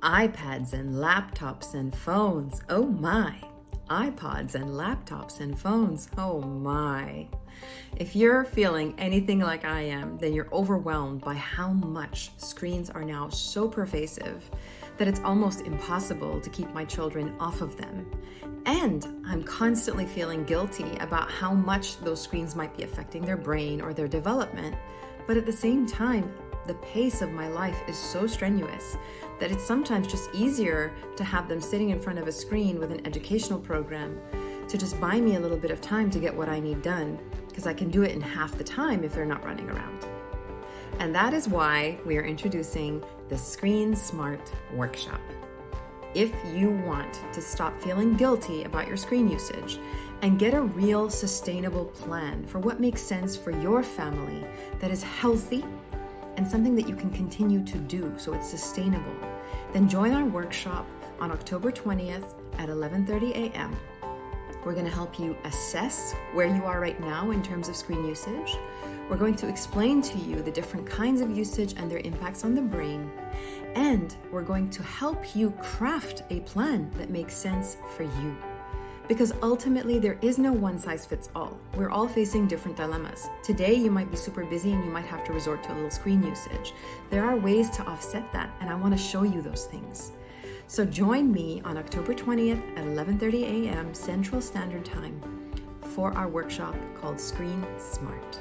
iPads and laptops and phones, oh my. iPods and laptops and phones, oh my. If you're feeling anything like I am, then you're overwhelmed by how much screens are now so pervasive that it's almost impossible to keep my children off of them. And I'm constantly feeling guilty about how much those screens might be affecting their brain or their development. But at the same time, the pace of my life is so strenuous that it's sometimes just easier to have them sitting in front of a screen with an educational program to just buy me a little bit of time to get what I need done, because I can do it in half the time if they're not running around. And that is why we are introducing the Screen Smart Workshop. If you want to stop feeling guilty about your screen usage and get a real sustainable plan for what makes sense for your family that is healthy and something that you can continue to do so it's sustainable, then join our workshop on October 20th at 11:30 a.m. We're going to help you assess where you are right now in terms of screen usage. We're going to explain to you the different kinds of usage and their impacts on the brain. And we're going to help you craft a plan that makes sense for you. Because ultimately, there is no one size fits all. We're all facing different dilemmas. Today, you might be super busy and you might have to resort to a little screen usage. There are ways to offset that, and I want to show you those things. So join me on October 20th at 11:30 a.m. Central Standard Time for our workshop called Screen Smart.